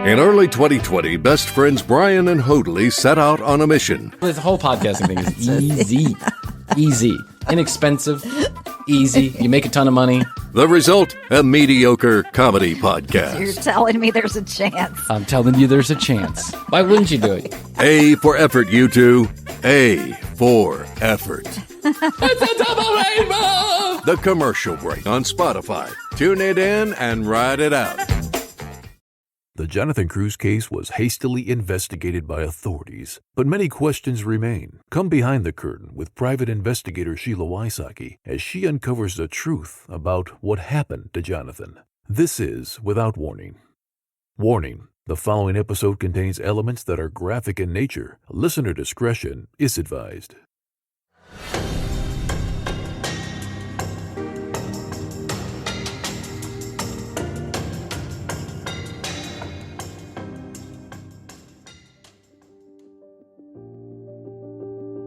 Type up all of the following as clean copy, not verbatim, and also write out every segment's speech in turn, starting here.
In early 2020, best friends Brian and Hoadley set out on a mission. This whole podcasting thing is easy. Easy. Inexpensive. Easy. You make a ton of money. The result, a mediocre comedy podcast. You're telling me there's a chance. I'm telling you there's a chance. Why wouldn't you do it? A for effort, you two. A for effort. It's a double rainbow! The commercial break on Spotify. Tune it in and ride it out. The Jonathan Cruz case was hastily investigated by authorities, but many questions remain. Come behind the curtain with private investigator Sheila Wysocki as she uncovers the truth about what happened to Jonathan. This is Without Warning. Warning: the following episode contains elements that are graphic in nature. Listener discretion is advised.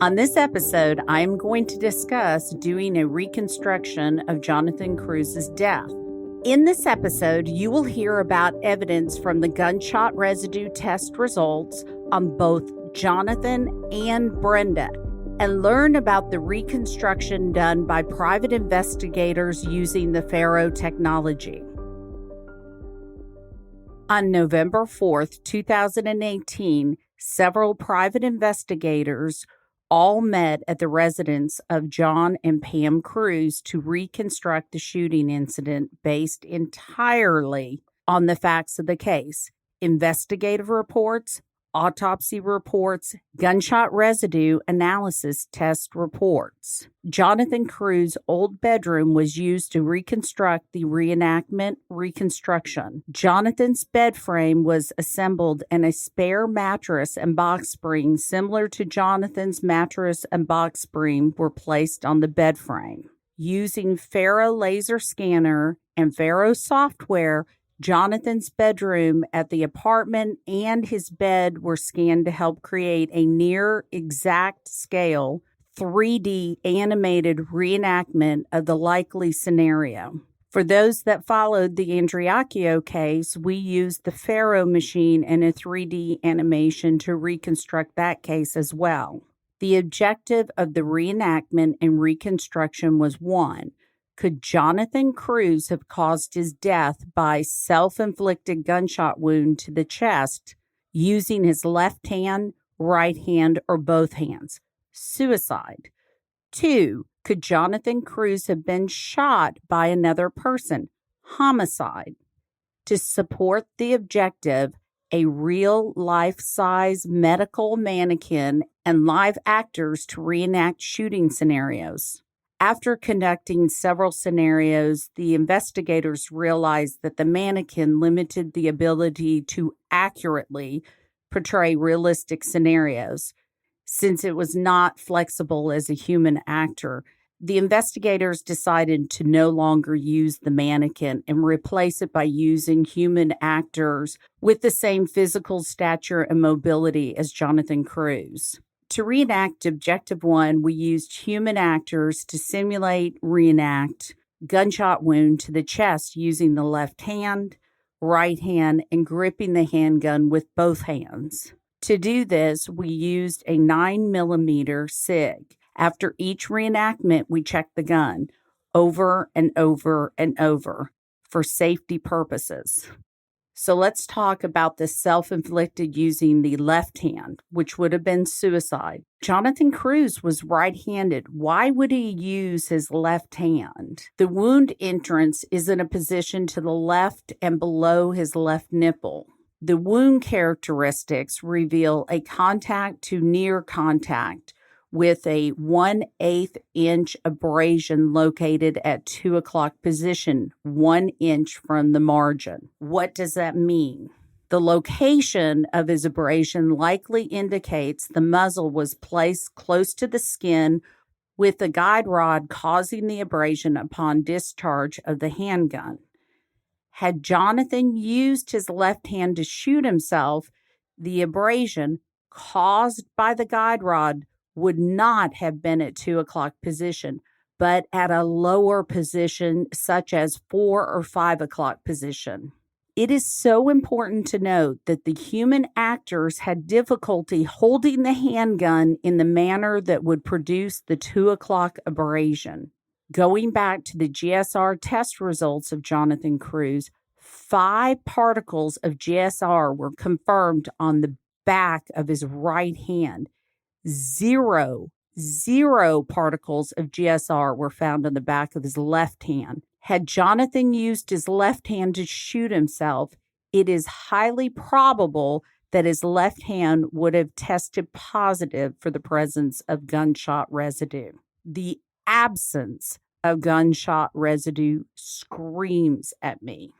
On this episode, I am going to discuss doing a reconstruction of Jonathan Cruz's death. In this episode, you will hear about evidence from the gunshot residue test results on both Jonathan and Brenda, and learn about the reconstruction done by private investigators using the 𝐕𝐈𝐃𝐄 technology. On November 4th, 2018, several private investigators all met at the residence of John and Pam Cruz to reconstruct the shooting incident based entirely on the facts of the case, investigative reports, autopsy reports, gunshot residue analysis test reports. Jonathan Cruz's old bedroom was used to reconstruct the reenactment reconstruction. Jonathan's bed frame was assembled and a spare mattress and box spring similar to Jonathan's mattress and box spring were placed on the bed frame. Using 𝐕𝐈𝐃 laser scanner and 𝐕𝐈𝐃 software, Jonathan's bedroom at the apartment and his bed were scanned to help create a near exact scale 3D animated reenactment of the likely scenario. For those that followed the 𝐂𝐍𝐉𝐄 case, we used the 𝐕𝐈𝐃 machine and a 3D animation to reconstruct that case as well. The objective of the reenactment and reconstruction was one: could Jonathan Cruz have caused his death by self-inflicted gunshot wound to the chest using his left hand, right hand, or both hands? Suicide. 2. Could Jonathan Cruz have been shot by another person? Homicide. To support the objective, a real life-size medical mannequin and live actors to reenact shooting scenarios. After conducting several scenarios, the investigators realized that the mannequin limited the ability to accurately portray realistic scenarios. Since it was not flexible as a human actor, the investigators decided to no longer use the mannequin and replace it by using human actors with the same physical stature and mobility as Jonathan Cruz. To reenact Objective 1, we used human actors to reenact gunshot wound to the chest using the left hand, right hand, and gripping the handgun with both hands. To do this, we used a 9mm SIG. After each reenactment, we checked the gun over and over and over for safety purposes. So let's talk about the self-inflicted using the left hand, which would have been suicide. Jonathan Cruz was right-handed. Why would he use his left hand? The wound entrance is in a position to the left and below his left nipple. The wound characteristics reveal a contact to near contact with a 1/8 inch abrasion located at 2 o'clock position, 1 inch from the margin. What does that mean? The location of his abrasion likely indicates the muzzle was placed close to the skin with the guide rod causing the abrasion upon discharge of the handgun. Had Jonathan used his left hand to shoot himself, the abrasion caused by the guide rod would not have been at 2 o'clock position, but at a lower position such as 4 or 5 o'clock position. It is so important to note that the human actors had difficulty holding the handgun in the manner that would produce the 2 o'clock abrasion. Going back to the GSR test results of Jonathan Cruz, 5 particles of GSR were confirmed on the back of his right hand. Zero particles of GSR were found on the back of his left hand. Had Jonathan used his left hand to shoot himself, it is highly probable that his left hand would have tested positive for the presence of gunshot residue. The absence of gunshot residue screams at me.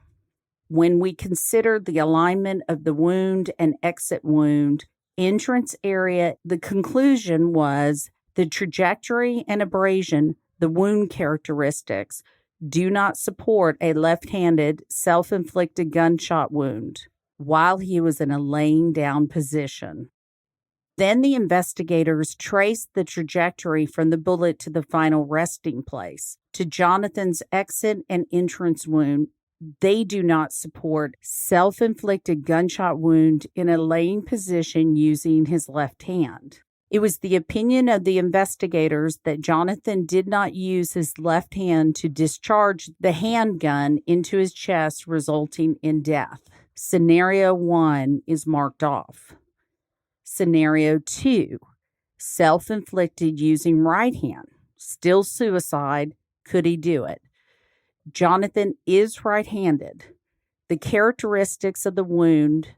When we consider the alignment of the wound and exit wound, entrance area, the conclusion was the trajectory and abrasion, the wound characteristics, do not support a left-handed self-inflicted gunshot wound while he was in a laying down position. Then the investigators traced the trajectory from the bullet to the final resting place. To Jonathan's exit and entrance wound, they do not support self-inflicted gunshot wound in a laying position using his left hand. It was the opinion of the investigators that Jonathan did not use his left hand to discharge the handgun into his chest, resulting in death. Scenario 1 is marked off. Scenario 2, self-inflicted using right hand. Still suicide. Could he do it? Jonathan is right-handed. The characteristics of the wound: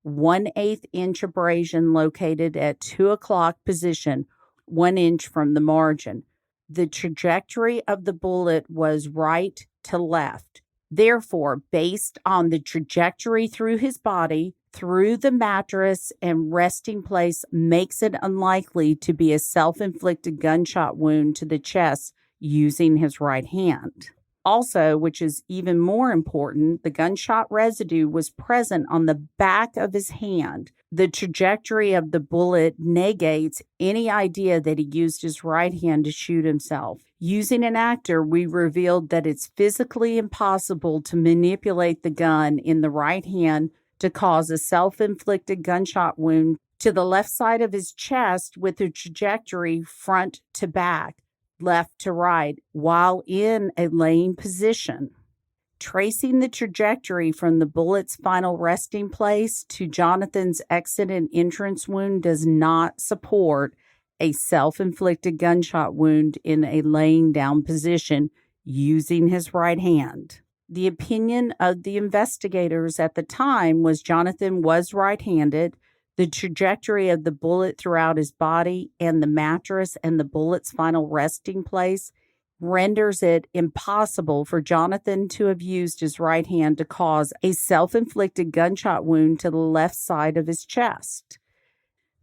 1/8 inch abrasion located at 2 o'clock position, 1 inch from the margin. The trajectory of the bullet was right to left. Therefore, based on the trajectory through his body, through the mattress and resting place, makes it unlikely to be a self-inflicted gunshot wound to the chest using his right hand. Also, which is even more important, the gunshot residue was present on the back of his hand. The trajectory of the bullet negates any idea that he used his right hand to shoot himself. Using an actor, we revealed that it's physically impossible to manipulate the gun in the right hand to cause a self-inflicted gunshot wound to the left side of his chest with a trajectory front to back, left to right, while in a laying position. Tracing the trajectory from the bullet's final resting place to Jonathan's exit and entrance wound does not support a self-inflicted gunshot wound in a laying down position using his right hand. The opinion of the investigators at the time was Jonathan was right-handed. The trajectory of the bullet throughout his body and the mattress and the bullet's final resting place renders it impossible for Jonathan to have used his right hand to cause a self-inflicted gunshot wound to the left side of his chest.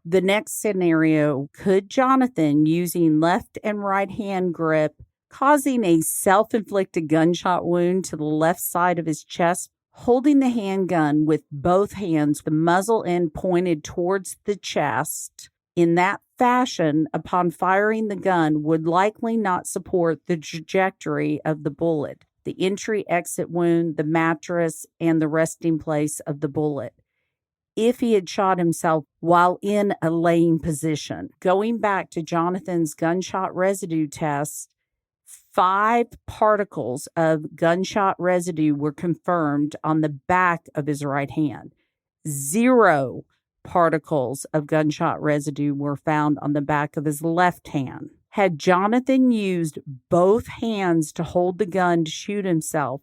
The next scenario: could Jonathan, using left and right hand grip, causing a self-inflicted gunshot wound to the left side of his chest, holding the handgun with both hands, the muzzle end pointed towards the chest? In that fashion, upon firing the gun, would likely not support the trajectory of the bullet, the entry-exit wound, the mattress, and the resting place of the bullet, if he had shot himself while in a laying position. Going back to Jonathan's gunshot residue test, 5 particles of gunshot residue were confirmed on the back of his right hand. 0 particles of gunshot residue were found on the back of his left hand. Had Jonathan used both hands to hold the gun to shoot himself,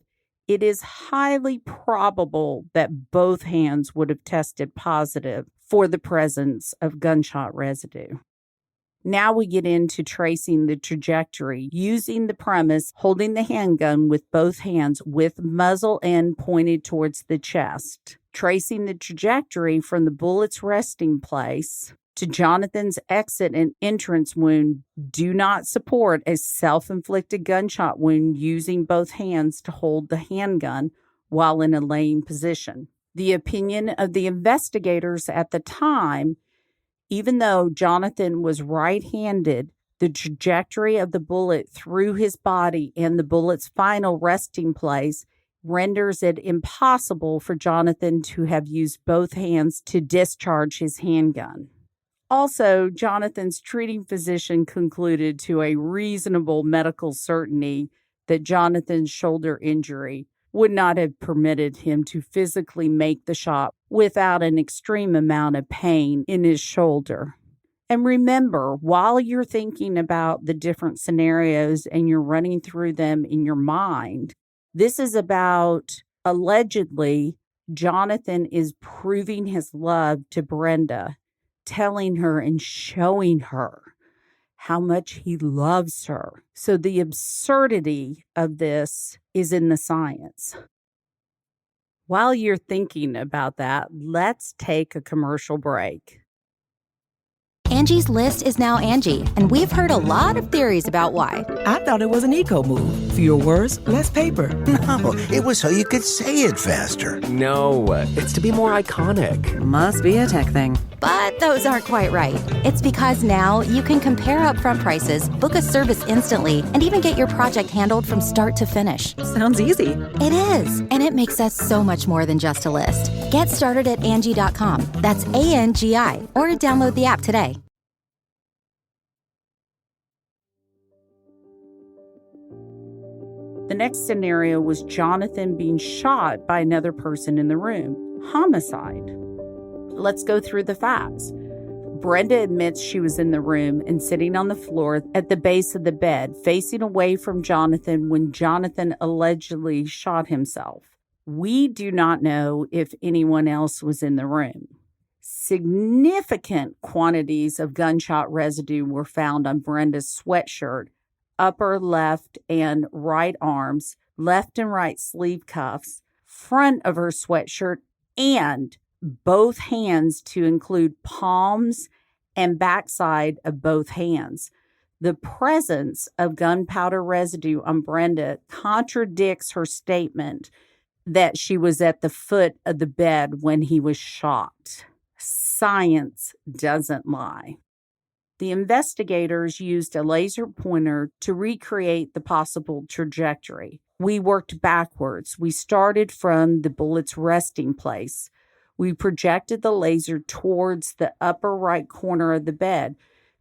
it is highly probable that both hands would have tested positive for the presence of gunshot residue. Now we get into tracing the trajectory using the premise holding the handgun with both hands with muzzle end pointed towards the chest. Tracing the trajectory from the bullet's resting place to Jonathan's exit and entrance wound do not support a self-inflicted gunshot wound using both hands to hold the handgun while in a laying position. The opinion of the investigators at the time: even though Jonathan was right-handed, the trajectory of the bullet through his body and the bullet's final resting place renders it impossible for Jonathan to have used both hands to discharge his handgun. Also, Jonathan's treating physician concluded to a reasonable medical certainty that Jonathan's shoulder injury would not have permitted him to physically make the shot without an extreme amount of pain in his shoulder. And remember, while you're thinking about the different scenarios and you're running through them in your mind, this is about allegedly Jonathan is proving his love to Brenda, telling her and showing her how much he loves her. So the absurdity of this is in the science. While you're thinking about that, let's take a commercial break. Angie's List is now Angie, and we've heard a lot of theories about why. I thought it was an eco move. Fewer words, less paper. No, it was so you could say it faster. No, it's to be more iconic. Must be a tech thing. But those aren't quite right. It's because now you can compare upfront prices, book a service instantly, and even get your project handled from start to finish. Sounds easy. It is, and it makes us so much more than just a list. Get started at Angie.com. That's ANGI, or download the app today. The next scenario was Jonathan being shot by another person in the room. Homicide. Let's go through the facts. Brenda admits she was in the room and sitting on the floor at the base of the bed, facing away from Jonathan when Jonathan allegedly shot himself. We do not know if anyone else was in the room. Significant quantities of gunshot residue were found on Brenda's sweatshirt, upper left and right arms, left and right sleeve cuffs, front of her sweatshirt, and both hands to include palms and backside of both hands. The presence of gunpowder residue on Brenda contradicts her statement that she was at the foot of the bed when he was shot. Science doesn't lie. The investigators used a laser pointer to recreate the possible trajectory. We worked backwards. We started from the bullet's resting place. We projected the laser towards the upper right corner of the bed,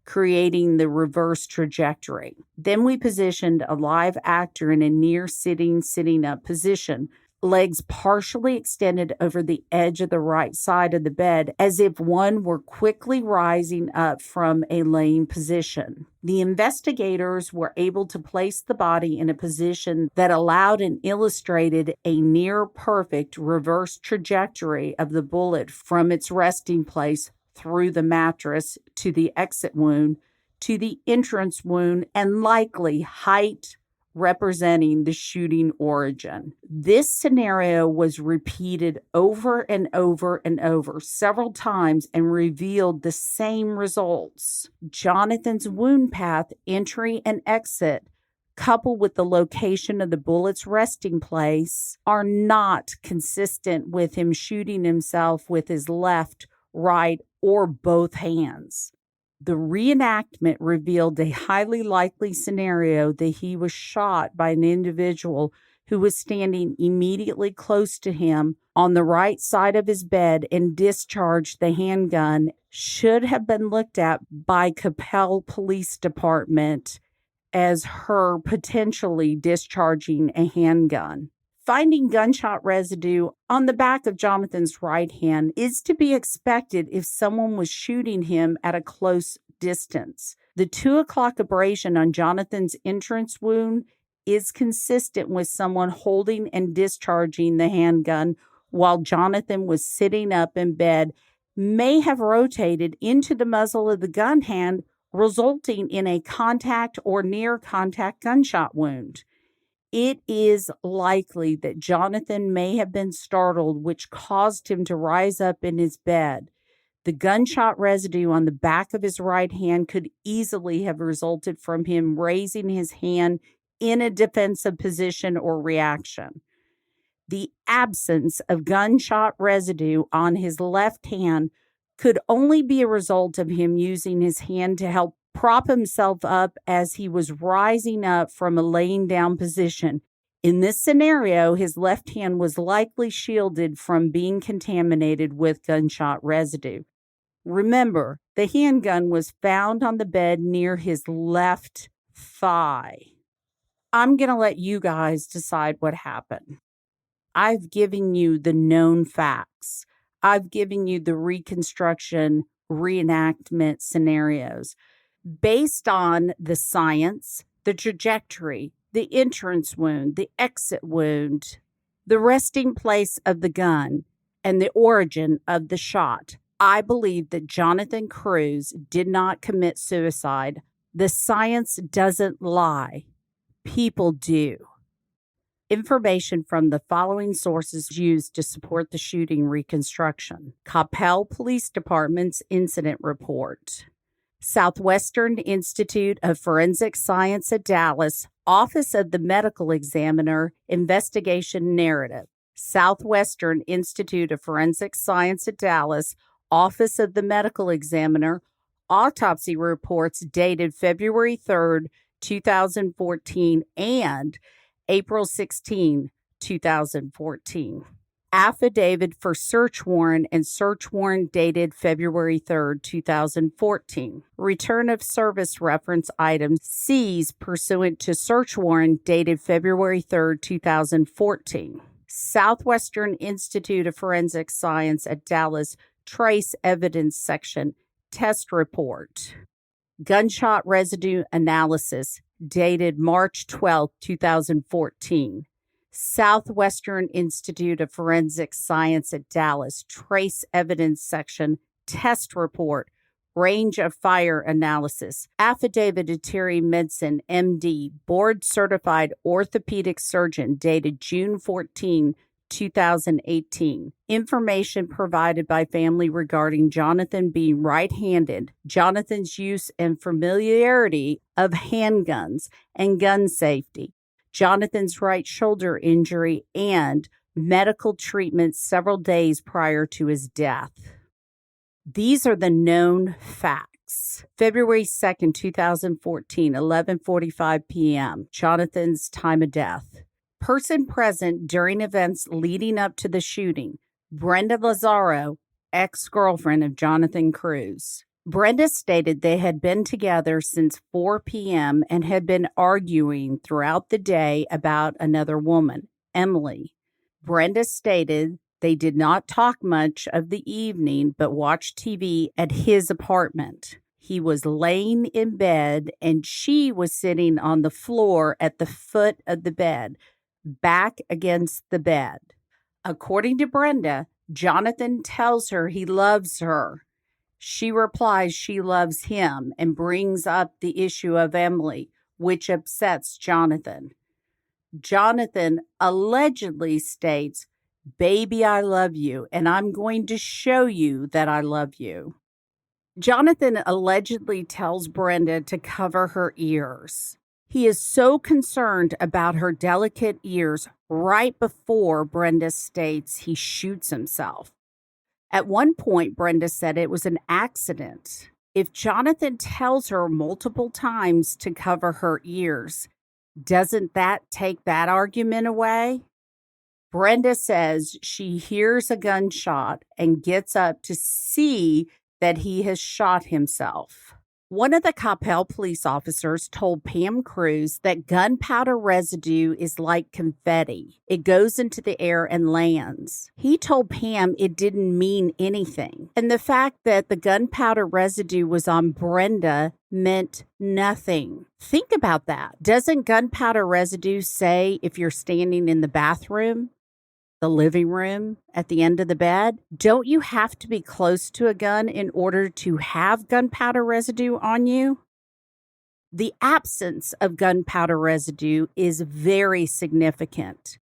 creating the reverse trajectory. Then we positioned a live actor in a near sitting up position, legs partially extended over the edge of the right side of the bed as if one were quickly rising up from a laying position. The investigators were able to place the body in a position that allowed and illustrated a near perfect reverse trajectory of the bullet from its resting place through the mattress to the exit wound, to the entrance wound, and likely height representing the shooting origin. This scenario was repeated over and over and over several times and revealed the same results. Jonathan's wound path, entry and exit, coupled with the location of the bullet's resting place, are not consistent with him shooting himself with his left, right, or both hands. The reenactment revealed a highly likely scenario that he was shot by an individual who was standing immediately close to him on the right side of his bed and discharged the handgun should have been looked at by Coppell Police Department as her potentially discharging a handgun. Finding gunshot residue on the back of Jonathan's right hand is to be expected if someone was shooting him at a close distance. The 2 o'clock abrasion on Jonathan's entrance wound is consistent with someone holding and discharging the handgun while Jonathan was sitting up in bed, may have rotated into the muzzle of the gun hand, resulting in a contact or near contact gunshot wound. It is likely that Jonathan may have been startled, which caused him to rise up in his bed. The gunshot residue on the back of his right hand could easily have resulted from him raising his hand in a defensive position or reaction. The absence of gunshot residue on his left hand could only be a result of him using his hand to help prop himself up as he was rising up from a laying down position. In this scenario, his left hand was likely shielded from being contaminated with gunshot residue. Remember, the handgun was found on the bed near his left thigh. I'm going to let you guys decide what happened. I've given you the known facts. I've given you the reconstruction, reenactment scenarios based on the science, the trajectory, the entrance wound, the exit wound, the resting place of the gun, and the origin of the shot. I believe that Jonathan Cruz did not commit suicide. The science doesn't lie. People do. Information from the following sources used to support the shooting reconstruction: Coppell Police Department's incident report, Southwestern Institute of Forensic Science at Dallas, Office of the Medical Examiner, Investigation Narrative, Southwestern Institute of Forensic Science at Dallas, Office of the Medical Examiner, autopsy reports dated February 3rd, 2014, and April 16, 2014. Affidavit for search warrant and search warrant dated February 3rd, 2014. Return of service reference items seized pursuant to search warrant dated February 3rd, 2014. Southwestern Institute of Forensic Science at Dallas Trace Evidence Section Test Report. Gunshot residue analysis dated March 12, 2014. Southwestern Institute of Forensic Science at Dallas Trace Evidence Section Test Report, Range of Fire Analysis, Affidavit of Terry Medson, MD, Board Certified Orthopedic Surgeon, dated June 14, 2018. Information provided by family regarding Jonathan being right-handed, Jonathan's use and familiarity of handguns and gun safety, Jonathan's right shoulder injury, and medical treatment several days prior to his death. These are the known facts. February 2nd, 2014, 11:45 p.m., Jonathan's time of death. Person present during events leading up to the shooting: Brenda Lazaro, ex-girlfriend of Jonathan Cruz. Brenda stated they had been together since 4 p.m. and had been arguing throughout the day about another woman, Emily. Brenda stated they did not talk much of the evening but watched TV at his apartment. He was laying in bed and she was sitting on the floor at the foot of the bed, back against the bed. According to Brenda, Jonathan tells her he loves her. She replies she loves him and brings up the issue of Emily, which upsets Jonathan. Jonathan allegedly states, "Baby, I love you, and I'm going to show you that I love you." Jonathan allegedly tells Brenda to cover her ears. He is so concerned about her delicate ears right before Brenda states he shoots himself. At one point, Brenda said it was an accident. If Jonathan tells her multiple times to cover her ears, doesn't that take that argument away? Brenda says she hears a gunshot and gets up to see that he has shot himself. One of the Coppell police officers told Pam Cruz that gunpowder residue is like confetti. It goes into the air and lands. He told Pam it didn't mean anything. And the fact that the gunpowder residue was on Brenda meant nothing. Think about that. Doesn't gunpowder residue say if you're standing in the bathroom, the living room, at the end of the bed? Don't you have to be close to a gun in order to have gunpowder residue on you? The absence of gunpowder residue is very significant.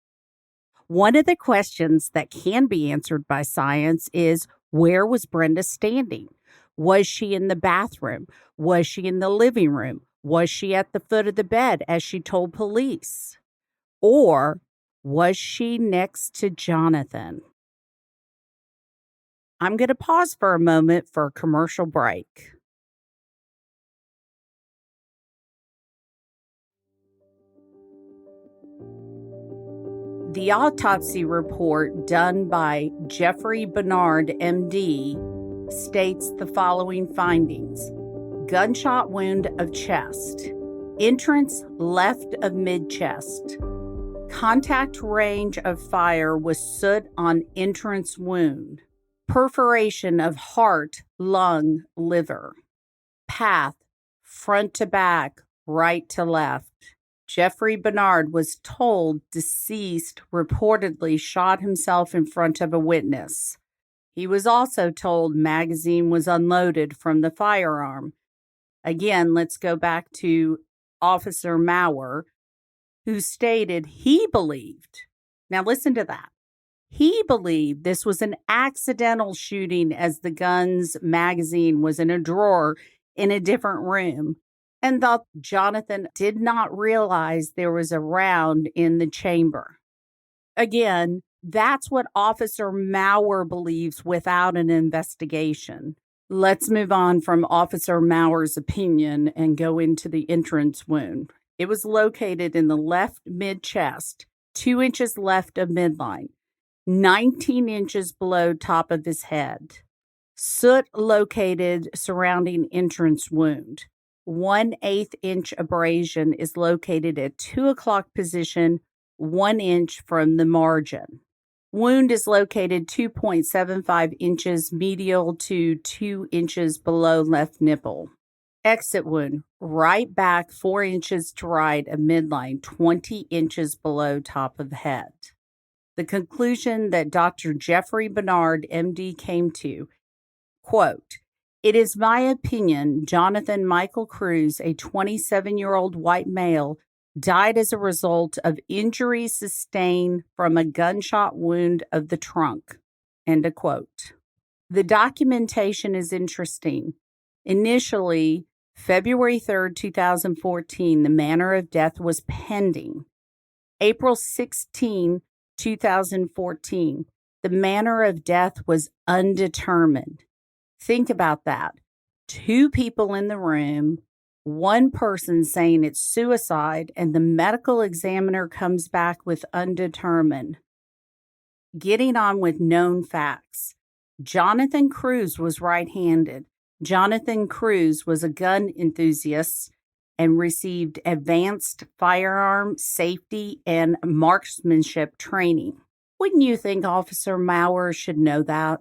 One of the questions that can be answered by science is, where was Brenda standing? Was she in the bathroom? Was she in the living room? Was she at the foot of the bed as she told police? Or was she next to Jonathan? I'm going to pause for a moment for a commercial break. The autopsy report done by Jeffrey Bernard, MD, states the following findings. Gunshot wound of chest. Entrance left of mid-chest. Contact range of fire was soot on entrance wound. Perforation of heart, lung, liver. Path, front to back, right to left. Jeffrey Bernard was told deceased reportedly shot himself in front of a witness. He was also told magazine was unloaded from the firearm. Again, let's go back to Officer Maurer, who stated he believed, now listen to that, he believed this was an accidental shooting as the gun's magazine was in a drawer in a different room, and thought Jonathan did not realize there was a round in the chamber. Again, that's what Officer Maurer believes without an investigation. Let's move on from Officer Maurer's opinion and go into the entrance wound. It was located in the left mid-chest, 2 inches left of midline, 19 inches below top of his head. Soot located surrounding entrance wound. 1/8 inch abrasion is located at 2 o'clock position, 1 inch from the margin. Wound is located 2.75 inches medial to 2 inches below left nipple. Exit wound, right back 4 inches to right of midline, 20 inches below top of the head. The conclusion that Dr. Jeffrey Bernard, MD, came to, quote, "It is my opinion Jonathan Michael Cruz, a 27-year-old white male, died as a result of injuries sustained from a gunshot wound of the trunk." End of quote. The documentation is interesting. Initially, February 3rd, 2014, the manner of death was pending. April 16, 2014, the manner of death was undetermined. Think about that. 2 people in the room, 1 person saying it's suicide, and the medical examiner comes back with undetermined. Getting on with known facts. Jonathan Cruz was right-handed. Jonathan Cruz was a gun enthusiast and received advanced firearm safety and marksmanship training. Wouldn't you think Officer Maurer should know that?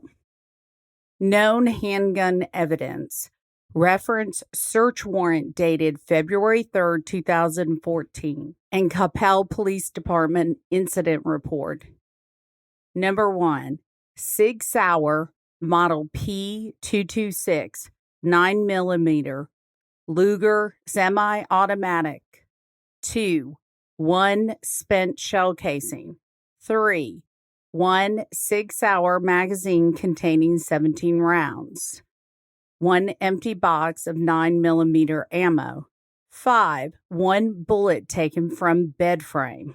Known handgun evidence. Reference search warrant dated February 3rd, 2014, and Coppell Police Department incident report. Number 1, Sig Sauer, model P226, 9mm, Luger semi-automatic. 2, 1 spent shell casing. 3, 1 Sig Sauer magazine containing 17 rounds. 1 empty box of 9mm ammo. 5, 1 bullet taken from bed frame.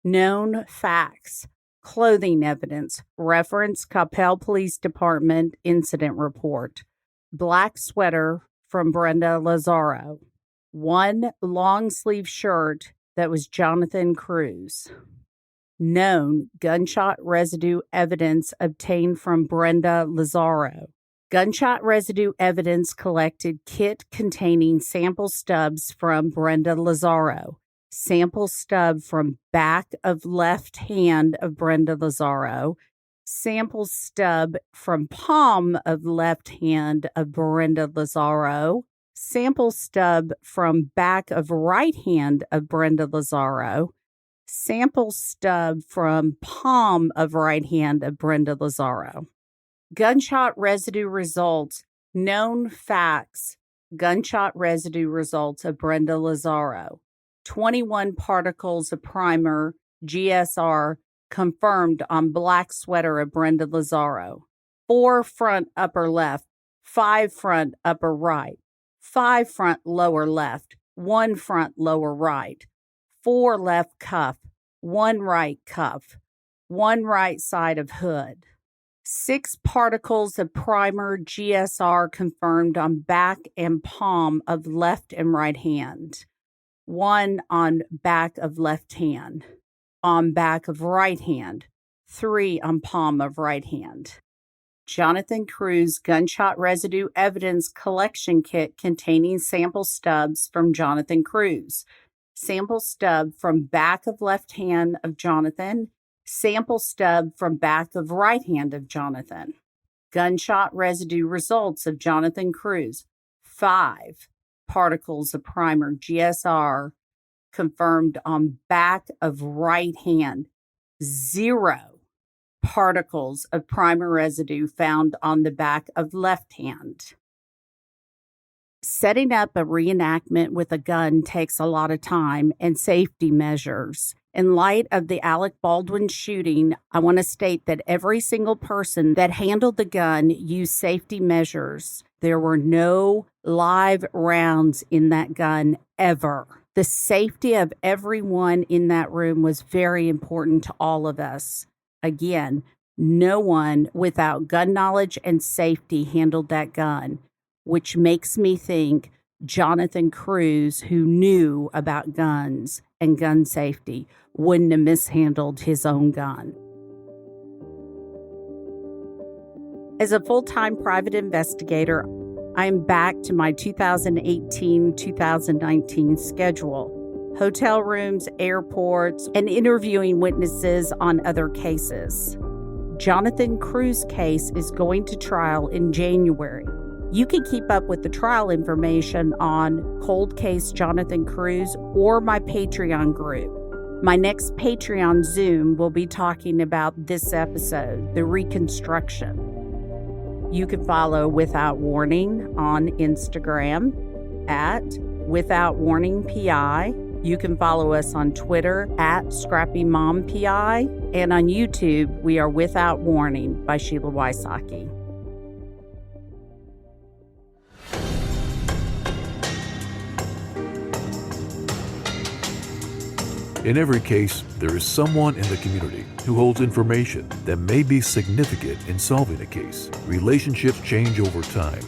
Known facts. Clothing evidence. Reference Coppell Police Department incident report. Black sweater from Brenda Lazaro. 1 long sleeve shirt that was Jonathan Cruz. Known gunshot residue evidence obtained from Brenda Lazaro. Gunshot residue evidence collected kit containing sample stubs from Brenda Lazaro. Sample stub from back of left hand of Brenda Lazaro. Sample stub from palm of left hand of Brenda Lazaro. Sample stub from back of right hand of Brenda Lazaro. Sample stub from palm of right hand of Brenda Lazaro. Gunshot residue results. Known facts. Gunshot residue results of Brenda Lazaro. 21 particles of primer, GSR, confirmed on black sweater of Brenda Lazaro. 4 front upper left, 5 front upper right, 5 front lower left, 1 front lower right, 4 left cuff, 1 right cuff, 1 right side of hood. 6 particles of primer GSR confirmed on back and palm of left and right hand. 1 on back of left hand. on back of right hand, 3 on palm of right hand. Jonathan Cruz gunshot residue evidence collection kit containing sample stubs from Jonathan Cruz. Sample stub from back of left hand of Jonathan. Sample stub from back of right hand of Jonathan. Gunshot residue results of Jonathan Cruz. 5 particles of primer GSR confirmed on back of right hand. 0 particles of primer residue found on the back of left hand. Setting up a reenactment with a gun takes a lot of time and safety measures. In light of the Alec Baldwin shooting, I want to state that every single person that handled the gun used safety measures. There were no live rounds in that gun ever. The safety of everyone in that room was very important to all of us. Again, no one without gun knowledge and safety handled that gun, which makes me think Jonathan Cruz, who knew about guns and gun safety, wouldn't have mishandled his own gun. As a full-time private investigator, I am back to my 2018-2019 schedule. Hotel rooms, airports, and interviewing witnesses on other cases. Jonathan Cruz's case is going to trial in January. You can keep up with the trial information on Cold Case Jonathan Cruz or my Patreon group. My next Patreon Zoom will be talking about this episode, the reconstruction. You can follow Without Warning on Instagram at Without Warning PI. You can follow us on Twitter at ScrappyMomPI. And on YouTube, we are Without Warning by Sheila Wysocki. In every case, there is someone in the community who holds information that may be significant in solving a case. Relationships change over time,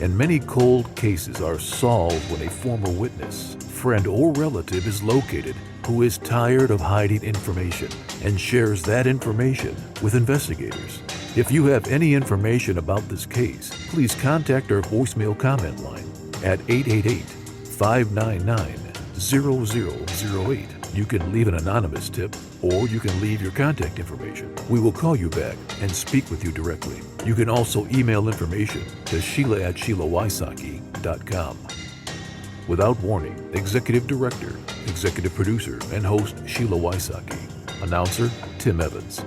and many cold cases are solved when a former witness, friend, or relative is located who is tired of hiding information and shares that information with investigators. If you have any information about this case, please contact our voicemail comment line at 888-599-0008. You can leave an anonymous tip, or you can leave your contact information. We will call you back and speak with you directly. You can also email information to Sheila@SheilaWysocki.com. Without Warning, Executive Director, Executive Producer, and Host Sheila Wysocki. Announcer Tim Evans.